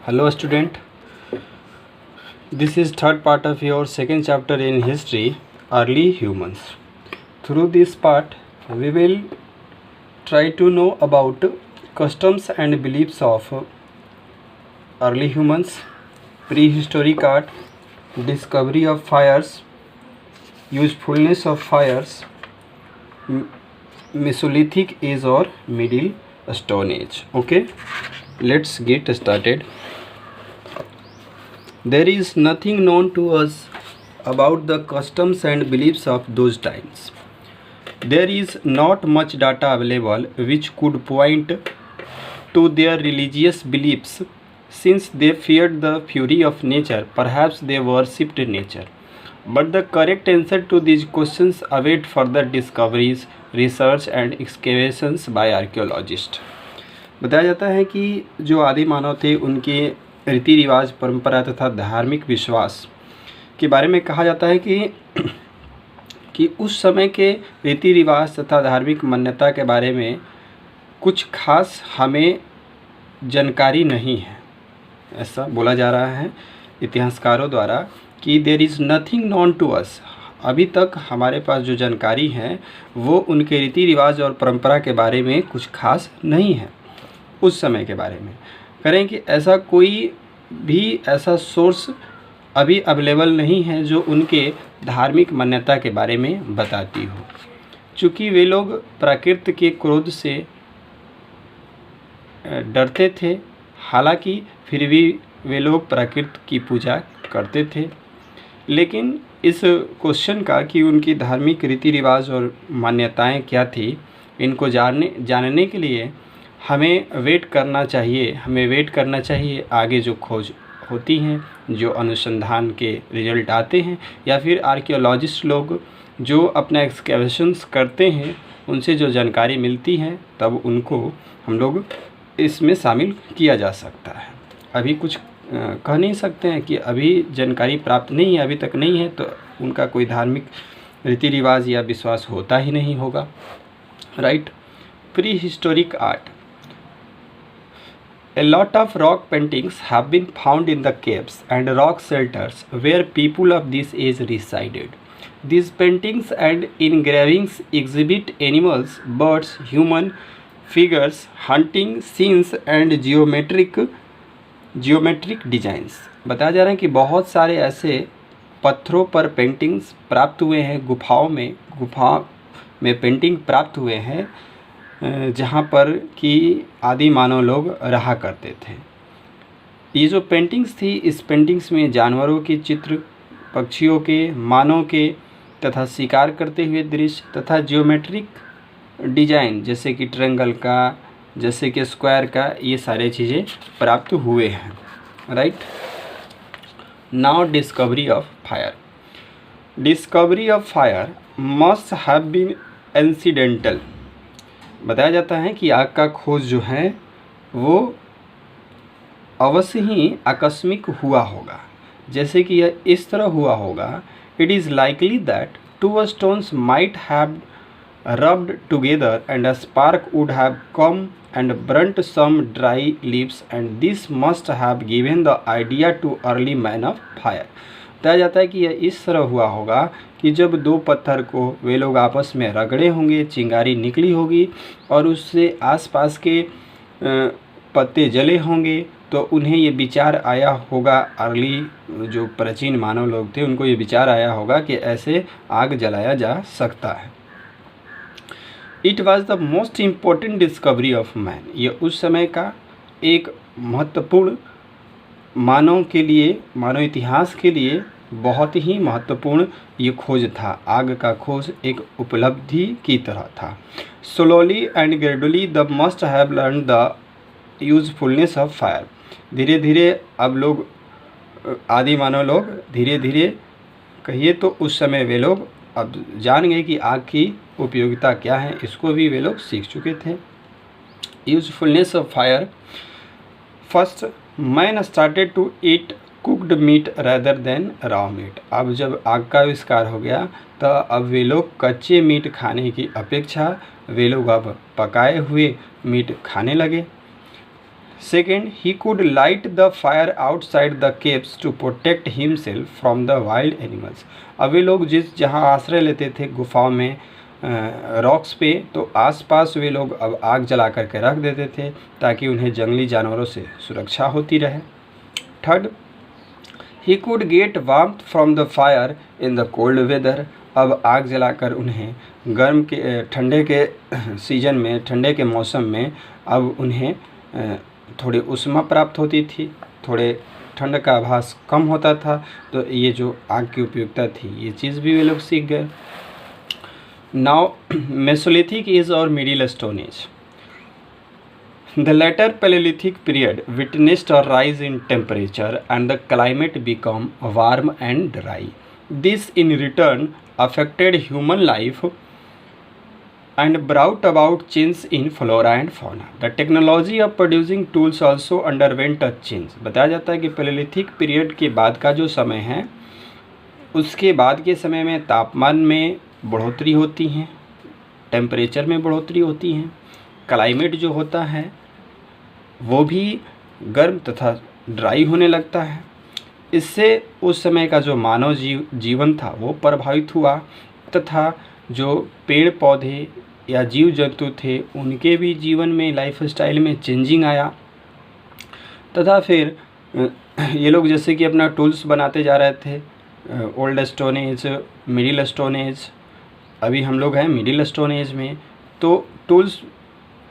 Hello student, this is third part of your second chapter in history, early humans. Through this part, we will try to know about customs and beliefs of early humans, prehistoric art, discovery of fires, usefulness of fires, Mesolithic age or Middle Stone Age. Okay, let's get started. There is nothing known to us about the customs and beliefs of those times. There is not much data available which could point to their religious beliefs. Since they feared the fury of nature, perhaps they worshipped nature. But the correct answer to these questions await further discoveries, research and excavations by archaeologists. बताया जाता है कि जो आदि मानव थे उनके रीति रिवाज, परंपरा तथा धार्मिक विश्वास के बारे में कहा जाता है कि उस समय के रीति रिवाज तथा धार्मिक मान्यता के बारे में कुछ खास हमें जानकारी नहीं है। ऐसा बोला जा रहा है इतिहासकारों द्वारा कि there is nothing known to us. अभी तक हमारे पास जो जानकारी है वो उनके रीति रिवाज और परंपरा के बारे में कुछ खास नहीं है। उस समय के बारे में करें कि ऐसा कोई भी ऐसा सोर्स अभी अवेलेबल नहीं है जो उनके धार्मिक मान्यता के बारे में बताती हो। चूँकि वे लोग प्रकृति के क्रोध से डरते थे, हालांकि फिर भी वे लोग प्रकृति की पूजा करते थे। लेकिन इस क्वेश्चन का कि उनकी धार्मिक रीति रिवाज और मान्यताएं क्या थी, इनको जानने के लिए हमें वेट करना चाहिए आगे जो खोज होती हैं, जो अनुसंधान के रिजल्ट आते हैं, या फिर आर्कियोलॉजिस्ट लोग जो अपना एक्सकेवेशंस करते हैं उनसे जो जानकारी मिलती है तब उनको हम लोग इसमें शामिल किया जा सकता है। अभी कुछ कह नहीं सकते हैं कि अभी जानकारी प्राप्त नहीं है, अभी तक नहीं है, तो उनका कोई धार्मिक रीति रिवाज या विश्वास होता ही नहीं होगा, right. Pre historic art. A lot of rock paintings have been found in the caves and rock shelters where people of this age resided. These paintings and engravings exhibit animals, birds, human figures, hunting scenes and geometric designs. बताया जा रहा है कि बहुत सारे ऐसे पत्थरों पर पेंटिंग्स प्राप्त हुए हैं, गुफा में पेंटिंग प्राप्त हुए हैं जहाँ पर कि आदि मानव लोग रहा करते थे। ये जो पेंटिंग्स थी, इस पेंटिंग्स में जानवरों के चित्र, पक्षियों के, मानव के तथा शिकार करते हुए दृश्य तथा जियोमेट्रिक डिजाइन जैसे कि ट्रायंगल का, जैसे कि स्क्वायर का, ये सारे चीज़ें प्राप्त हुए हैं, right. Now discovery of fire. Discovery of fire must have been incidental. बताया जाता है कि आग का खोज जो है वो अवश्य ही आकस्मिक हुआ होगा। जैसे कि यह इस तरह हुआ होगा, it is likely that two stones might have rubbed together and a spark would have come and burnt some dry leaves and this must have given the idea to early man of fire. बताया जाता है कि यह इस तरह हुआ होगा कि जब दो पत्थर को वे लोग आपस में रगड़े होंगे, चिंगारी निकली होगी और उससे आसपास के पत्ते जले होंगे, तो उन्हें ये विचार आया होगा, अर्ली जो प्राचीन मानव लोग थे उनको ये विचार आया होगा कि ऐसे आग जलाया जा सकता है। It was the most important discovery of man. ये उस समय का एक महत्वपूर्ण मानव इतिहास के लिए बहुत ही महत्वपूर्ण ये खोज था। आग का खोज एक उपलब्धि की तरह था। Slowly and gradually the must have learn the usefulness of fire. धीरे धीरे अब लोग, आदि मानव लोग धीरे धीरे कहिए तो उस समय वे लोग अब जान गए कि आग की उपयोगिता क्या है, इसको भी वे लोग सीख चुके थे। Usefulness of fire. First man started to eat cooked meat rather than raw meat. अब जब आग का आविष्कार हो गया तो अब वे लोग कच्चे मीट खाने की अपेक्षा वे लोग अब पकाए हुए मीट खाने लगे। Second, he could light the fire outside the caves to protect himself from the wild animals. अब वे लोग जहाँ आश्रय लेते थे गुफाओं में, रॉक्स पे, तो आसपास वे लोग अब आग जला करके रख देते थे ताकि उन्हें जंगली जानवरों से सुरक्षा होती रहे। Third, he could get warmth from the fire in the cold weather. अब आग जलाकर उन्हें ठंडे के सीजन में, ठंडे के मौसम में अब उन्हें थोड़ी उष्मा प्राप्त होती थी, थोड़े ठंड का आभास कम होता था। तो ये जो आग की उपयोगिता थी, ये चीज़ भी वे लोग सीख गए। नाउ मेसोलिथिक एज और middle stone age. The later Paleolithic period witnessed a rise in temperature and the climate became warm and dry. This in return affected human life and brought about change in flora and fauna. The technology of producing tools also underwent a change. बताया जाता है कि Paleolithic period के बाद का जो समय है, उसके बाद के समय में तापमान में बढ़ोतरी होती है, टेम्परेचर में बढ़ोतरी होती है, क्लाइमेट जो होता है वो भी गर्म तथा ड्राई होने लगता है। इससे उस समय का जो मानव जीवन था वो प्रभावित हुआ तथा जो पेड़ पौधे या जीव जंतु थे उनके भी जीवन में, लाइफ स्टाइल में चेंजिंग आया। तथा फिर ये लोग जैसे कि अपना टूल्स बनाते जा रहे थे, old stone age, middle stone age, अभी हम लोग हैं मिडिल स्टोन एज में। तो टूल्स,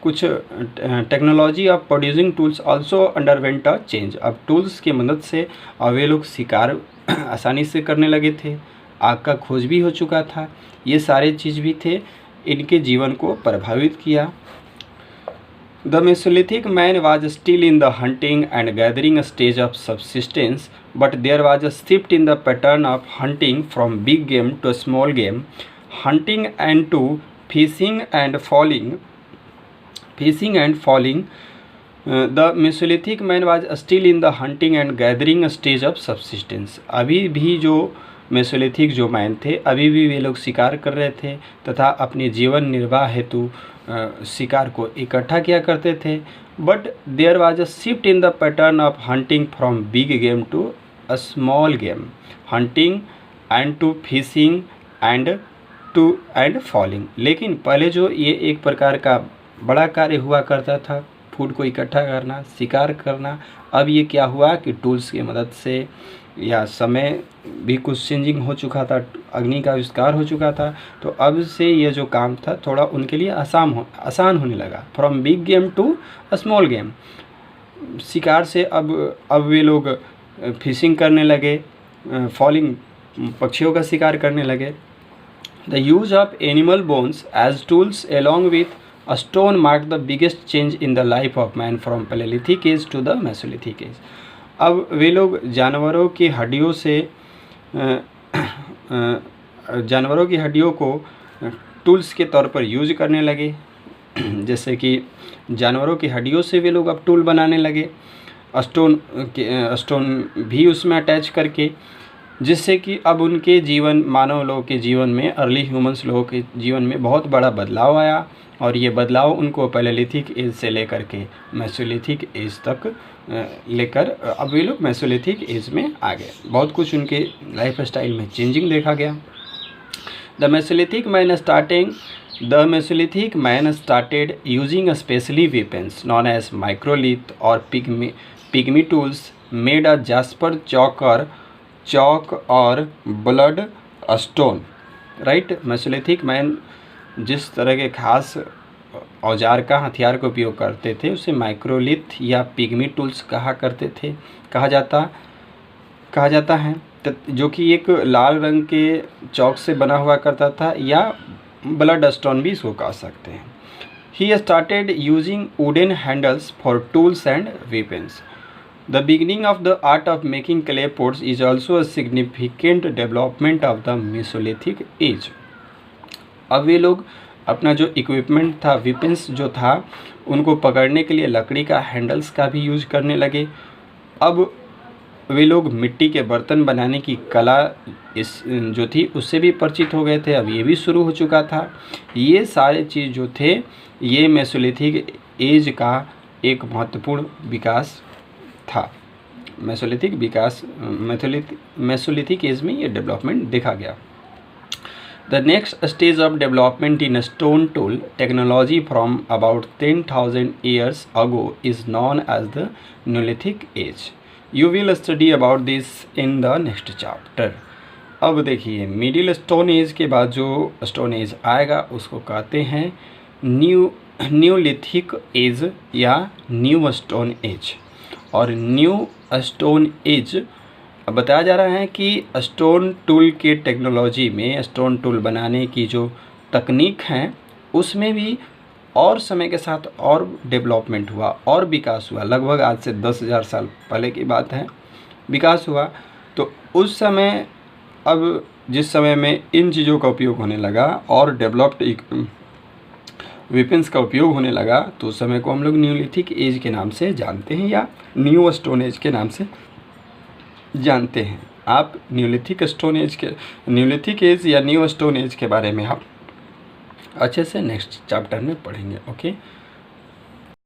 कुछ technology of producing tools also underwent a change. अब टूल्स की मदद से अब वे लोग शिकार आसानी से करने लगे थे, आग का खोज भी हो चुका था, ये सारे चीज़ भी थे, इनके जीवन को प्रभावित किया। The Mesolithic man was still in the hunting and gathering stage of subsistence, but there was a shift in the pattern of hunting from big game to small game, hunting and to fishing and falling. The Mesolithic man was still in the hunting and gathering stage of subsistence. अभी भी जो Mesolithic जो man थे, अभी भी वे लोग शिकार कर रहे थे तथा अपने जीवन निर्वाह हेतु शिकार को इकट्ठा किया करते थे। But there was a shift in the pattern of hunting from big game to a small game, hunting and to fishing and falling. लेकिन पहले जो ये एक प्रकार का बड़ा कार्य हुआ करता था, फूड को इकट्ठा करना, शिकार करना, अब ये क्या हुआ कि टूल्स की मदद से या समय भी कुछ चेंजिंग हो चुका था, अग्नि का आविष्कार हो चुका था, तो अब से ये जो काम था थोड़ा उनके लिए आसान होने लगा। From big game to small game, शिकार से अब वे लोग फिशिंग करने लगे, फॉलिंग पक्षियों का शिकार करने लगे। The use of animal bones as tools along with a stone marked the biggest change in the life of man from Paleolithic age to the Mesolithic age. अब वे लोग जानवरों की हड्डियों को टूल्स के तौर पर यूज करने लगे। जैसे कि जानवरों की हड्डियों से वे लोग अब टूल बनाने लगे, स्टोन भी उसमें अटैच करके, जिससे कि अब उनके जीवन, मानव लोगों के जीवन में, अर्ली ह्यूमंस लोगों के जीवन में बहुत बड़ा बदलाव आया। और ये बदलाव उनको पैलेलिथिक एज से लेकर के मेसोलिथिक एज तक लेकर अब वे लोग मेसोलिथिक एज में आ गए। बहुत कुछ उनके लाइफ स्टाइल में चेंजिंग देखा गया। The Mesolithic man started using specially weapons known as microlith और pygmy tools made a jasper chalk और blood stone. Right, Mesolithic man जिस तरह के खास औजार का, हथियार का उपयोग करते थे उसे माइक्रोलिथ या पिग्मी टूल्स कहा जाता है, जो कि एक लाल रंग के चौक से बना हुआ करता था, या ब्लड स्टोन भी इसको कह सकते हैं। He started using wooden handles for tools and weapons. The beginning of the art of making clay pots is also a significant development of the Mesolithic age. अब वे लोग अपना जो इक्विपमेंट था, वेपन्स जो था, उनको पकड़ने के लिए लकड़ी का हैंडल्स का भी यूज करने लगे। अब वे लोग मिट्टी के बर्तन बनाने की कला जो थी उससे भी परिचित हो गए थे, अब ये भी शुरू हो चुका था। ये सारे चीज़ जो थे ये मेसोलिथिक एज का एक महत्वपूर्ण विकास था। मेसोलिथिक एज में ये डेवलपमेंट देखा गया। The next stage of development in stone tool technology from about 10,000 years ago is known as the Neolithic age. You will study about this in the next chapter. अब देखिए middle stone age के बाद जो stone age आएगा उसको कहते हैं neolithic age या न्यू स्टोन एज। और न्यू स्टोन एज बताया जा रहा है कि स्टोन टूल के टेक्नोलॉजी में स्टोन टूल बनाने की जो तकनीक हैं उसमें भी और समय के साथ और डेवलपमेंट हुआ और विकास हुआ। लगभग आज से 10,000 साल पहले की बात है, विकास हुआ। तो उस समय अब जिस समय में इन चीज़ों का उपयोग होने लगा और डेवलप्ड वेपन्स का उपयोग होने लगा तो उस समय को हम लोग न्यूलिथिक एज के नाम से जानते हैं या न्यू स्टोन एज के नाम से जानते हैं। आप न्यूलिथिक एज या न्यू स्टोन एज के बारे में आप अच्छे से नेक्स्ट चैप्टर में पढ़ेंगे। ओके।